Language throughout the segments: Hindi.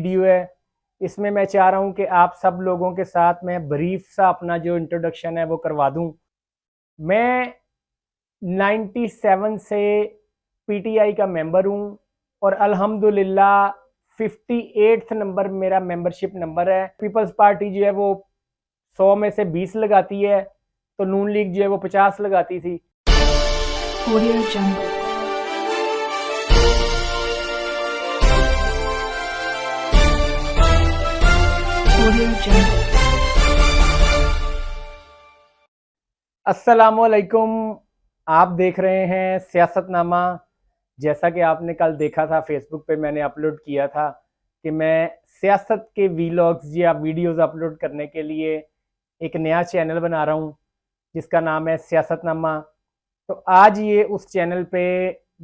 वीडियो है। इसमें मैं चाह रहा हूँ कि आप सब लोगों के साथ मैं ब्रीफ सा अपना जो इंट्रोडक्शन है वो करवा दूँ। मैं 97 से पीटीआई का मेंबर हूँ और अल्हम्दुलिल्लाह 58th नंबर मेरा मेंबरशिप नंबर है। पीपल्स पार्टी जो है वो 100 में से 20 लगाती है, तो नून लीग जो है वो 50 लगाती थी। Audio Jungle. Audio Jungle. अस्सलामुअलैकुम, आप देख रहे हैं सियासतनामा। जैसा कि आपने कल देखा था फेसबुक पे मैंने अपलोड किया था कि मैं सियासत के वीलॉग्स या वीडियोस अपलोड करने के लिए एक नया चैनल बना रहा हूँ जिसका नाम है सियासतनामा। तो आज ये उस चैनल पे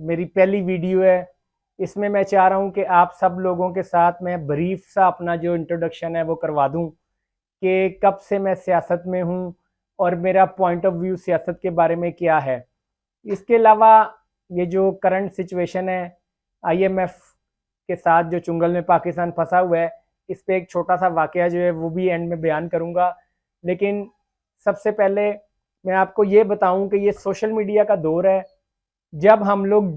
मेरी पहली वीडियो है। इसमें मैं चाह रहा हूँ कि आप सब लोगों के साथ मैं ब्रीफ सा अपना जो इंट्रोडक्शन है वो करवा दूँ कि कब से मैं सियासत में हूँ और मेरा पॉइंट ऑफ व्यू सियासत के बारे में क्या है। इसके अलावा ये जो करंट सिचुएशन है आईएमएफ के साथ जो चुंगल में पाकिस्तान फंसा हुआ है, इस पे एक छोटा सा वाकया जो है वो भी एंड में बयान करूँगा। लेकिन सबसे पहले मैं आपको ये बताऊं कि ये सोशल मीडिया का दौर है। जब हम लोग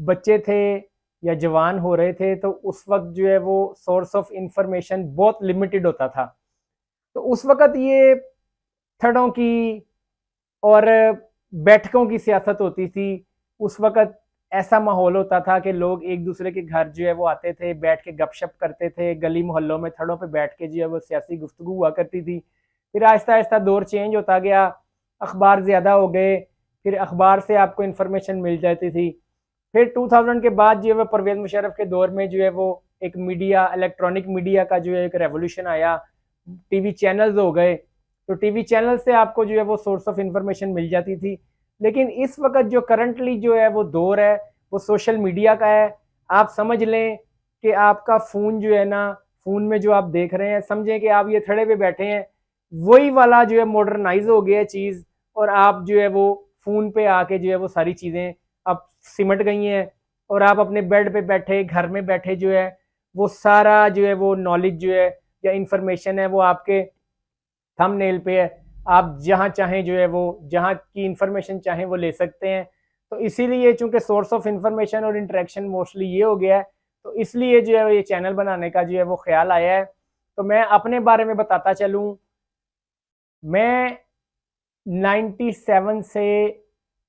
बच्चे थे या जवान हो रहे थे तो उस वक्त जो है वो सोर्स ऑफ इंफॉर्मेशन बहुत लिमिटेड होता था। तो उस वक्त ये थड़ों की और बैठकों की सियासत होती थी। उस वक्त ऐसा माहौल होता था कि लोग एक दूसरे के घर जो है वो आते थे, बैठ के गपशप करते थे, गली मोहल्लों में थड़ों पे बैठ के जो है वो सियासी गुफ्तगू हुआ करती थी। फिर आहिस्ता आहिस्ता दौर चेंज होता गया, अखबार ज़्यादा हो गए, फिर अखबार से आपको इन्फॉर्मेशन मिल जाती थी। फिर 2000 के बाद जो है वो परवेज़ मुशर्रफ के दौर में जो है वो एक मीडिया, इलेक्ट्रॉनिक मीडिया का जो है एक रेवोल्यूशन आया, टीवी चैनल्स हो गए। तो टीवी चैनल से आपको जो है वो सोर्स ऑफ इंफॉर्मेशन मिल जाती थी। लेकिन इस वक्त जो करंटली जो है वो दौर है वो सोशल मीडिया का है। आप समझ लें कि आपका फ़ोन जो है ना, फ़ोन में जो आप देख रहे हैं, समझें कि आप ये थड़े पे बैठे हैं, वही वाला जो है मॉडर्नाइज हो गया चीज़, और आप जो है वो फ़ोन पे आके जो है वो सारी चीज़ें अब सिमट गई हैं और आप अपने बेड पे बैठे, घर में बैठे जो है वो सारा जो है वो नॉलेज जो है या इंफॉर्मेशन है वो आपके थंबनेल पे है। आप जहाँ चाहें जो है वो जहाँ की इंफॉर्मेशन चाहें वो ले सकते हैं। तो इसीलिए चूंकि सोर्स ऑफ इंफॉर्मेशन और इंटरेक्शन मोस्टली ये हो गया है, तो इसलिए जो है ये चैनल बनाने का जो है वो ख्याल आया है। तो मैं अपने बारे में बताता चलूँ। मैं 97 से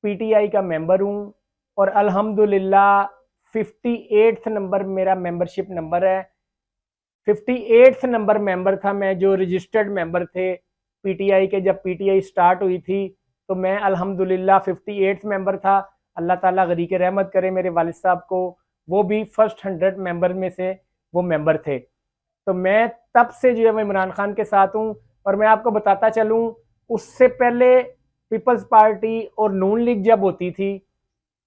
पीटीआई का मेंबर हूँ और अल्हम्दुलिल्लाह 58th नंबर मेरा मेंबरशिप नंबर है। 58th नंबर मेंबर था मैं, जो रजिस्टर्ड मेंबर थे पीटीआई के। जब पीटीआई स्टार्ट हुई थी तो मैं अल्हम्दुलिल्लाह 58th मेंबर था। अल्लाह ताला गनी के रहमत करे मेरे वालिद साहब को, वो भी फर्स्ट 100 मेंबर में से वो मेंबर थे। तो मैं तब से जो है वो इमरान खान के साथ हूँ। और मैं आपको बताता चलूँ, उससे पहले पीपल्स पार्टी और नून लीग जब होती थी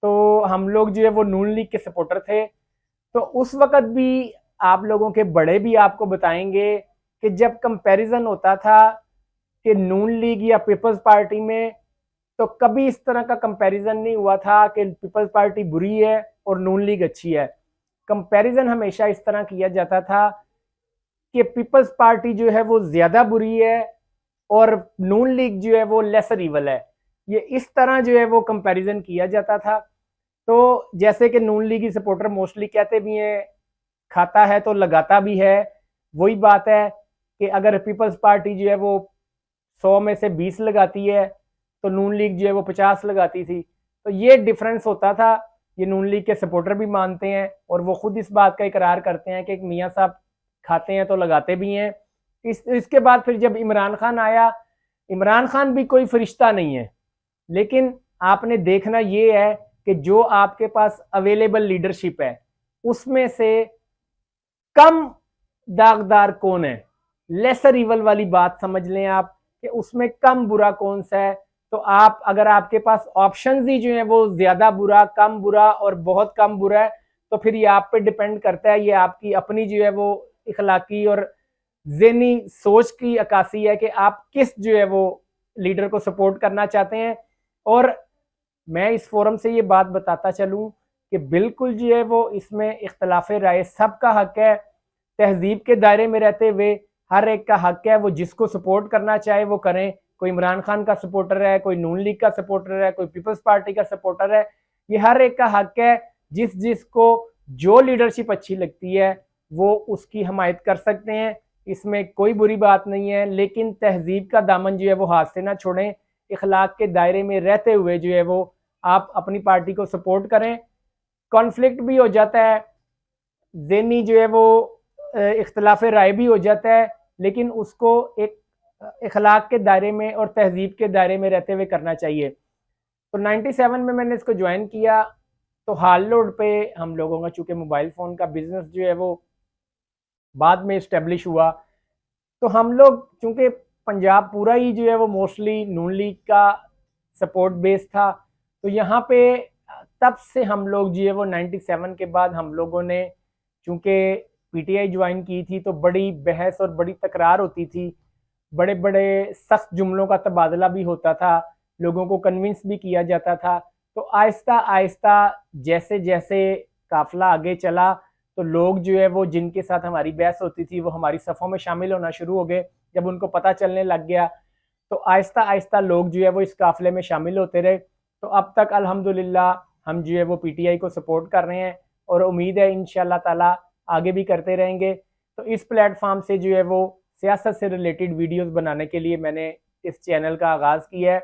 तो हम लोग जो है वो नून लीग के सपोर्टर थे। तो उस वक्त भी आप लोगों के बड़े भी आपको बताएंगे कि जब कंपैरिजन होता था कि नून लीग या पीपल्स पार्टी में, तो कभी इस तरह का कंपैरिजन नहीं हुआ था कि पीपल्स पार्टी बुरी है और नून लीग अच्छी है। कंपैरिजन हमेशा इस तरह किया जाता था कि पीपल्स पार्टी जो है वो ज़्यादा बुरी है और नून लीग जो है वो लेसर इवल है। ये इस तरह जो है वो कंपैरिजन किया जाता था। तो जैसे कि नून लीग की सपोर्टर मोस्टली कहते भी हैं, खाता है तो लगाता भी है। वही बात है कि अगर पीपल्स पार्टी जो है वो 100 में से 20 लगाती है तो नून लीग जो है वो 50 लगाती थी। तो ये डिफरेंस होता था। ये नून लीग के सपोर्टर भी मानते हैं और वो खुद इस बात का इकरार करते हैं कि एक मियाँ साहब खाते हैं तो लगाते भी हैं। इसके बाद फिर जब इमरान खान आया, इमरान खान भी कोई फरिश्ता नहीं है, लेकिन आपने देखना ये है कि जो आपके पास अवेलेबल लीडरशिप है उसमें से कम दागदार कौन है, लेसर इवल वाली बात समझ लें आप कि उसमें कम बुरा कौन सा है। तो आप अगर आपके पास ऑप्शंस ही जो है वो ज्यादा बुरा, कम बुरा और बहुत कम बुरा है, तो फिर ये आप पे डिपेंड करता है। ये आपकी अपनी जो है वो इखलाकी और ज़हनी सोच की अक्कासी है कि आप किस जो है वो लीडर को सपोर्ट करना चाहते हैं। और मैं इस फोरम से ये बात बताता चलूं कि बिल्कुल जो है वो इसमें इख्तलाफ राय सबका हक है। तहजीब के दायरे में रहते हुए हर एक का हक है, वो जिसको सपोर्ट करना चाहे वो करें। कोई इमरान खान का सपोर्टर है, कोई नून लीग का सपोर्टर है, कोई पीपल्स पार्टी का सपोर्टर है, ये हर एक का हक है। जिस जिसको जो लीडरशिप अच्छी लगती है वो उसकी हमायत कर सकते हैं, इसमें कोई बुरी बात नहीं है। लेकिन तहजीब का दामन जो है वो हाथ से ना छोड़ें, इखलाक के दायरे में रहते हुए जो है वो आप अपनी पार्टी को सपोर्ट करें। कॉन्फ्लिक्ट भी हो जाता है, ज़हनी जो है वो इख्तलाफ राय भी हो जाता है, लेकिन उसको एक इखलाक के दायरे में और तहजीब के दायरे में रहते हुए करना चाहिए। तो 97 में मैंने इसको ज्वाइन किया। तो हाल लोड पे हम लोगों का चूँकि मोबाइल फ़ोन का बिज़नेस जो है वो बाद में इस्टेब्लिश हुआ, तो हम लोग चूँकि पंजाब पूरा ही जो है वो मोस्टली नून लीग का सपोर्ट बेस था, तो यहाँ पे तब से हम लोग जो है वो 97 के बाद हम लोगों ने चूँकि पीटीआई ज्वाइन की थी तो बड़ी बहस और बड़ी तकरार होती थी, बड़े बड़े सख्त जुमलों का तबादला भी होता था, लोगों को कन्विंस भी किया जाता था। तो आहिस्ता आहिस्ता जैसे जैसे काफिला आगे चला तो लोग जो है वो जिनके साथ हमारी बहस होती थी वो हमारी सफ़ों में शामिल होना शुरू हो गए। जब उनको पता चलने लग गया तो आहिस्ता आहिस्ता लोग जो है वो इस काफिले में शामिल होते रहे। तो अब तक अल्हम्दुलिल्लाह हम जो है वो पीटीआई को सपोर्ट कर रहे हैं और उम्मीद है इंशाल्लाह ताला आगे भी करते रहेंगे। तो इस प्लेटफॉर्म से जो है वो सियासत से रिलेटेड वीडियोस बनाने के लिए मैंने इस चैनल का आगाज़ किया है।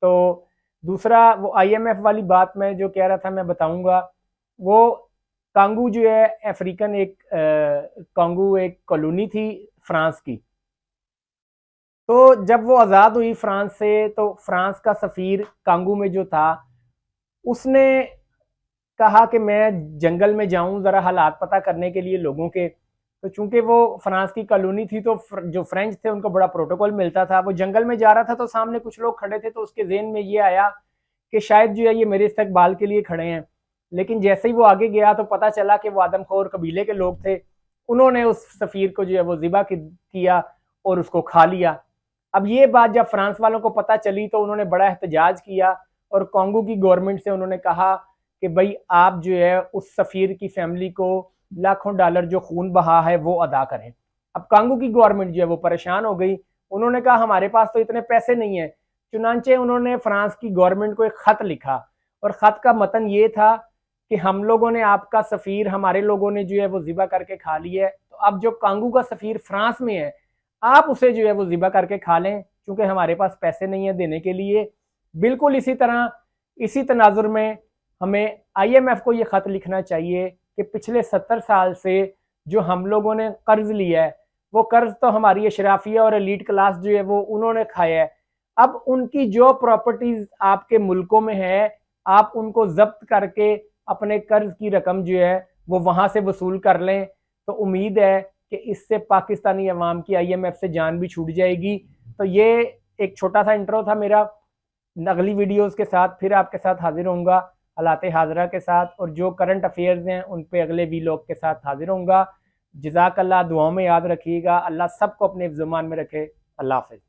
तो दूसरा वो आईएमएफ वाली बात मैं जो कह रहा था मैं बताऊंगा। वो कांगू जो है अफ्रीकन एक कांगू एक कॉलोनी थी फ्रांस की। तो जब वो आज़ाद हुई फ्रांस से तो फ्रांस का सफ़ीर कांगू में जो था उसने कहा कि मैं जंगल में जाऊं ज़रा हालात पता करने के लिए लोगों के। तो चूंकि वो फ्रांस की कॉलोनी थी तो जो फ्रेंच थे उनको बड़ा प्रोटोकॉल मिलता था। वो जंगल में जा रहा था तो सामने कुछ लोग खड़े थे तो उसके ज़हन में ये आया कि शायद जो है ये मेरे इस्तकबाल के लिए खड़े हैं। लेकिन जैसे ही वो आगे गया तो पता चला कि वो आदमखोर कबीले के लोग थे। उन्होंने उस सफ़ीर को जो है वो ज़िबा किया और उसको खा लिया। अब ये बात जब फ्रांस वालों को पता चली तो उन्होंने बड़ा एहतजाज किया और कांगो की गवर्नमेंट से उन्होंने कहा कि भाई आप जो है उस सफ़ीर की फैमिली को लाखों डॉलर जो खून बहा है वो अदा करें। अब कांगो की गवर्नमेंट जो है वो परेशान हो गई। उन्होंने कहा हमारे पास तो इतने पैसे नहीं है। चुनांचे उन्होंने फ्रांस की गवर्नमेंट को एक ख़त लिखा और ख़त का मतन ये था कि हम लोगों ने आपका सफ़ीर हमारे लोगों ने जो है वो ज़िबा करके खा लिया है, तो अब जो कांगो का सफ़ीर फ्रांस में है आप उसे जो है वो ज़िबा करके खा लें क्योंकि हमारे पास पैसे नहीं है देने के लिए। बिल्कुल इसी तरह इसी तनाजुर में हमें आईएमएफ को ये ख़त लिखना चाहिए कि पिछले 70 साल से जो हम लोगों ने कर्ज लिया है वो कर्ज तो हमारी अशराफिया और एलीट क्लास जो है वो उन्होंने खाया है। अब उनकी जो प्रॉपर्टीज आपके मुल्कों में है आप उनको जब्त करके अपने कर्ज की रकम जो है वो वहां से वसूल कर लें। तो उम्मीद है कि इससे पाकिस्तानी अवाम की आईएमएफ से जान भी छूट जाएगी। तो ये एक छोटा सा इंट्रो था मेरा। अगली वीडियोस के साथ फिर आपके साथ हाजिर होऊंगा हालात हाजरा के साथ, और जो करंट अफेयर्स हैं उन पे अगले वीलॉग के साथ हाजिर होऊंगा। जज़ाकल्लाह, दुआओं में याद रखिएगा। अल्लाह सबको अपने ज़ुबान में रखे। अल्लाह हाफ़िज़।